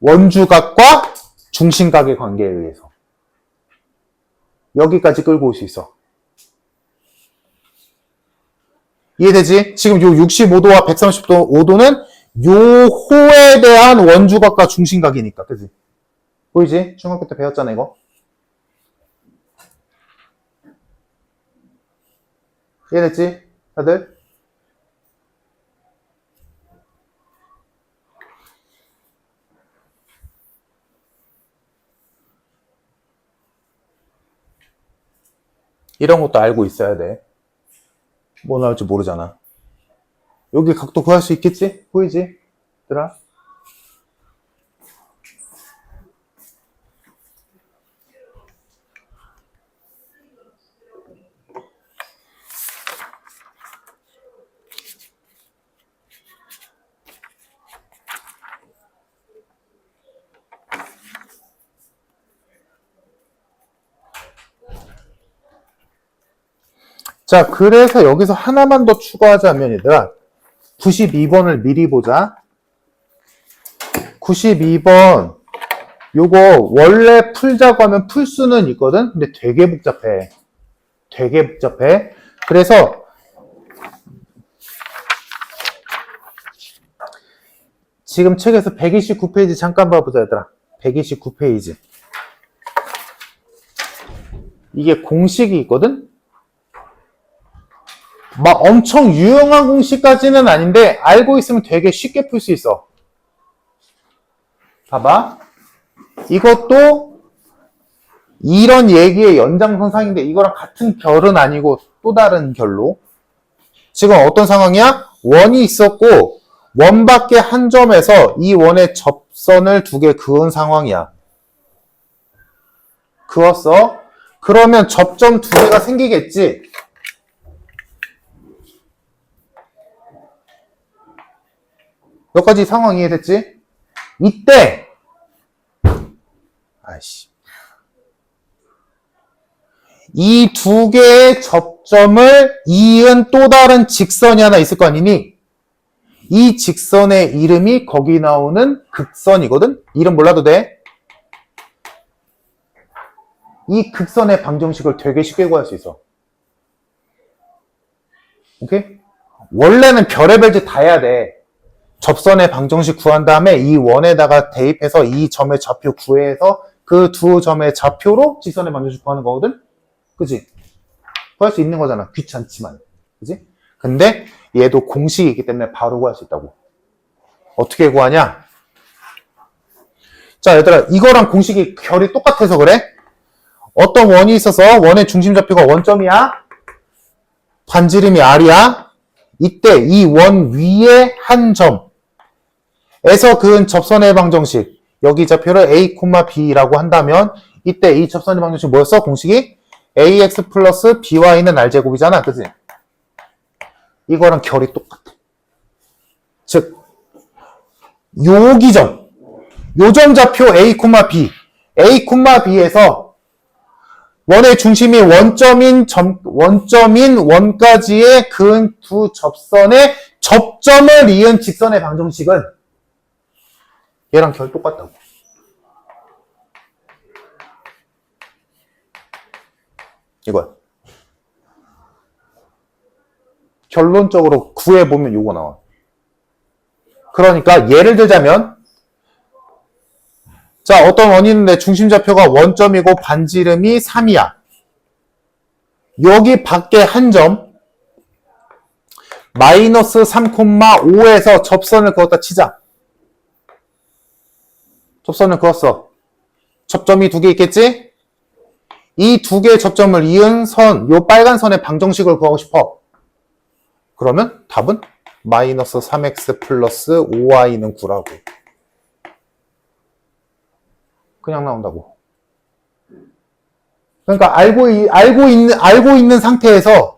S1: 원주각과 중심각의 관계에 의해서. 여기까지 끌고 올 수 있어. 이해되지? 지금 요 65도와 130도, 5도는 요 호에 대한 원주각과 중심각이니까. 그치? 보이지? 중학교 때 배웠잖아, 이거. 이해됐지? 다들? 이런 것도 알고 있어야 돼. 뭐 나올지 모르잖아. 여기 각도 구할 수 있겠지? 보이지? 얘들아? 자, 그래서 여기서 하나만 더 추가하자면 얘들아 92번을 미리 보자. 92번 요거 원래 풀자고 하면 풀 수는 있거든. 근데 되게 복잡해. 되게 복잡해. 그래서 지금 책에서 129페이지 잠깐 봐보자 얘들아. 129페이지. 이게 공식이 있거든. 막 엄청 유용한 공식까지는 아닌데 알고 있으면 되게 쉽게 풀 수 있어. 봐봐. 이것도 이런 얘기의 연장선상인데 이거랑 같은 결은 아니고 또 다른 결로. 지금 어떤 상황이야? 원이 있었고 원 밖에 한 점에서 이 원의 접선을 두 개 그은 상황이야. 그었어? 그러면 접점 두 개가 생기겠지? 몇 가지 상황 이해됐지? 이때 이 두 개의 접점을 이은 또 다른 직선이 하나 있을 거 아니니? 이 직선의 이름이 거기 나오는 극선이거든? 이름 몰라도 돼. 이 극선의 방정식을 되게 쉽게 구할 수 있어. 오케이? 원래는 별의별 짓 다 해야 돼. 접선의 방정식 구한 다음에 이 원에다가 대입해서 이 점의 좌표 구해서 그 두 점의 좌표로 직선의 방정식 구하는 거거든? 그치? 구할 수 있는 거잖아. 귀찮지만. 그치? 근데 얘도 공식이 있기 때문에 바로 구할 수 있다고. 어떻게 구하냐? 자, 얘들아, 이거랑 공식이 결이 똑같아서 그래? 어떤 원이 있어서 원의 중심 좌표가 원점이야? 반지름이 R이야? 이때 이 원 위에 한 점에서 그은 접선의 방정식, 여기 좌표를 A, B라고 한다면 이때 이 접선의 방정식 뭐였어? 공식이 AX 플러스 BY는 R제곱이잖아. 그치? 이거랑 결이 똑같아. 즉 여기 점, 요점 좌표 A, B, A, B에서 원의 중심이 원점인 원까지의 그은 두 접선의 접점을 이은 직선의 방정식은 얘랑 결 똑같다고. 이거야. 결론적으로 구해보면 요거 나와. 그러니까 예를 들자면 자, 어떤 원인인데 중심좌표가 원점이고 반지름이 3이야. 여기 밖에 한 점 마이너스 3,5에서 접선을 그었다 치자. 접선을 그었어. 접점이 두 개 있겠지? 이 두 개의 접점을 이은 선, 요 빨간 선의 방정식을 구하고 싶어. 그러면 답은 마이너스 3x 플러스 5y는 9라고. 그냥 나온다고. 그러니까 알고 있는 상태에서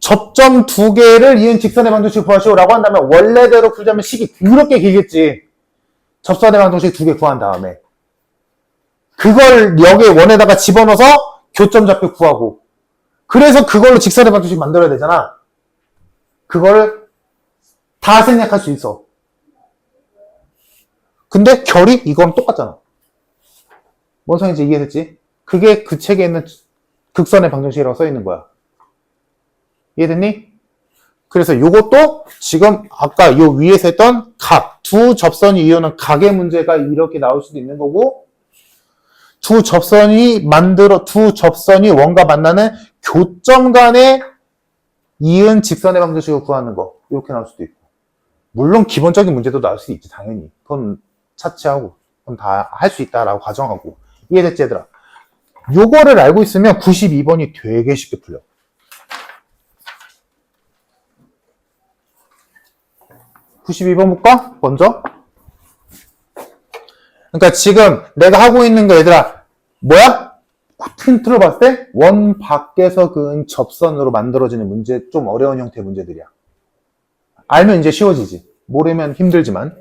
S1: 접점 두 개를 이은 직선의 방정식 구하시오라고 한다면 원래대로 풀자면 식이 그렇게 길겠지. 접선의 방정식 두 개 구한 다음에 그걸 여기 원에다가 집어넣어서 교점 좌표 구하고 그래서 그걸로 직선의 방정식 만들어야 되잖아. 그걸 다 생략할 수 있어. 근데 결이 이건 똑같잖아. 뭔 상인지 이해됐지? 그게 그 책에 있는 극선의 방정식이라고 써 있는 거야. 이해됐니? 그래서 요것도 지금 아까 요 위에서 했던 각, 두 접선이 이루는 각의 문제가 이렇게 나올 수도 있는 거고, 두 접선이 원과 만나는 교점 간에 이은 직선의 방정식을 구하는 거, 이렇게 나올 수도 있고. 물론 기본적인 문제도 나올 수 있지, 당연히. 그건 차치하고, 그건 다 할 수 있다라고 가정하고. 이해됐지, 얘들아? 요거를 알고 있으면 92번이 되게 쉽게 풀려. (92번) 볼까? 먼저. 그러니까 지금 내가 하고 있는 거 얘들아 뭐야? 힌트로 봤을 때 원 밖에서 그은 접선으로 만들어지는 문제, 좀 어려운 형태의 문제들이야. 알면 이제 쉬워지지. 모르면 힘들지만.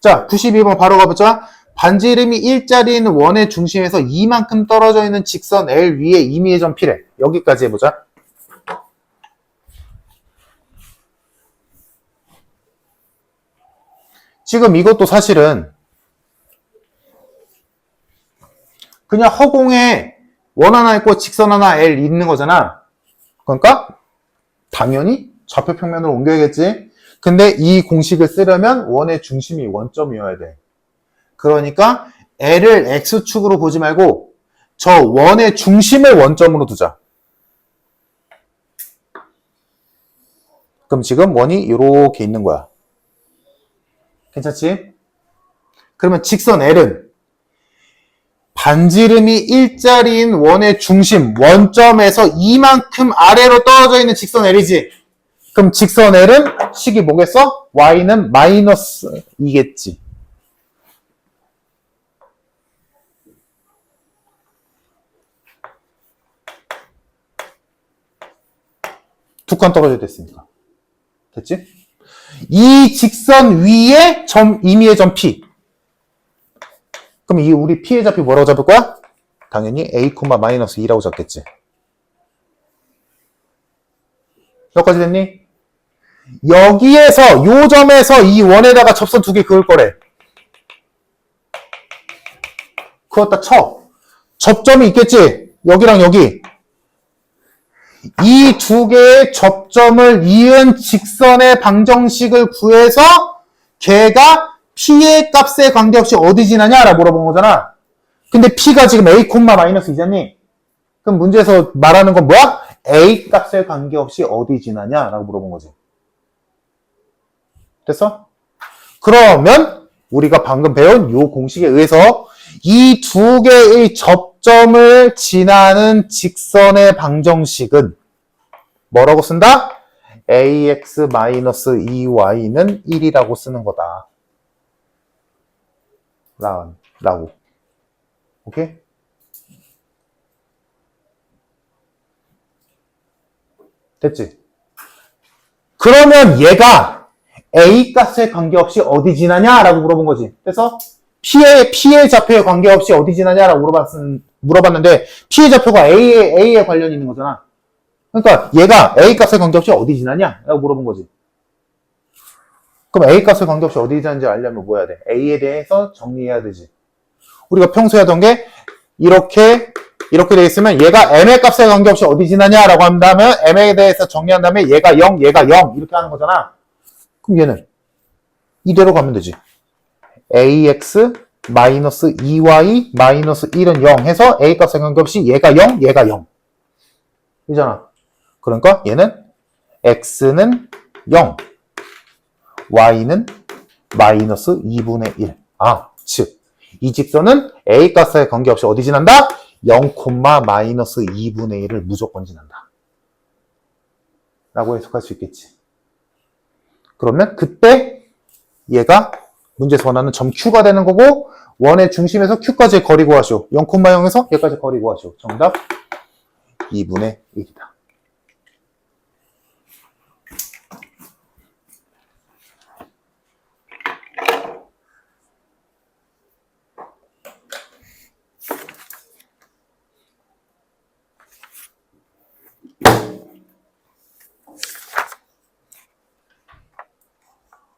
S1: 자, 92번 바로 가보자. 반지름이 일자리인 원의 중심에서 이만큼 떨어져 있는 직선 L 위에 임의의 점 P래. 여기까지 해보자. 지금 이것도 사실은 그냥 허공에 원 하나 있고 직선 하나 L 있는 거잖아. 그러니까 당연히 좌표 평면으로 옮겨야겠지. 근데 이 공식을 쓰려면 원의 중심이 원점이어야 돼. 그러니까 L을 X축으로 보지 말고 저 원의 중심을 원점으로 두자. 그럼 지금 원이 이렇게 있는 거야. 괜찮지? 그러면 직선 L은 반지름이 일자리인 원의 중심, 원점에서 이만큼 아래로 떨어져 있는 직선 L이지. 그럼 직선 L은 식이 뭐겠어? Y는 마이너스 2겠지. 두 칸 떨어져 됐으니까. 됐지? 이 직선 위에 점, 임의의 점 P. 그럼 이 우리 P의 좌표 뭐라고 잡을 거야? 당연히 A, 마이너스 2라고 잡겠지. 여기까지 됐니? 여기에서, 요 점에서 이 원에다가 접선 두 개 그을 거래. 그었다 쳐. 접점이 있겠지? 여기랑 여기. 이 두 개의 접점을 이은 직선의 방정식을 구해서 걔가 P의 값에 관계없이 어디 지나냐? 라고 물어본 거잖아. 근데 P가 지금 A, 마이너스 2잖니? 그럼 문제에서 말하는 건 뭐야? A 값에 관계없이 어디 지나냐? 라고 물어본 거지. 됐어? 그러면 우리가 방금 배운 이 공식에 의해서 이 두 개의 접점을 지나는 직선의 방정식은 뭐라고 쓴다? ax-2y는 1이라고 쓰는 거다. 라고. 오케이? 됐지? 그러면 얘가 A 값에 관계없이 어디 지나냐? 라고 물어본 거지. 그래서 P의 좌표에 관계없이 어디 지나냐? 라고 물어봤는데 P의 좌표가 A에 관련이 있는 거잖아. 그러니까 얘가 A 값에 관계없이 어디 지나냐? 라고 물어본 거지. 그럼 A 값에 관계없이 어디 지나는지 알려면 뭐 해야 돼? A에 대해서 정리해야 되지. 우리가 평소에 하던 게 이렇게 돼 있으면 얘가 M의 값에 관계없이 어디 지나냐라고 한다면 M에 대해서 정리한 다음에 얘가 0 이렇게 하는 거잖아. 그럼 얘는 이대로 가면 되지. AX 마이너스 2Y 마이너스 1은 0 해서 A 값에 관계없이 얘가 0 이잖아. 그러니까 얘는 X는 0 Y는 마이너스 2분의 1. 즉 이 직선은 A 값에 관계없이 어디 지난다? 0, 마이너스 2분의 1을 무조건 지난다. 라고 해석할 수 있겠지. 그러면 그때 얘가 문제에서 원하는 점 Q가 되는 거고 원의 중심에서 Q까지의 거리 구하시오. 0, 0에서 얘까지 거리 구하시오. 정답 2분의 1이다.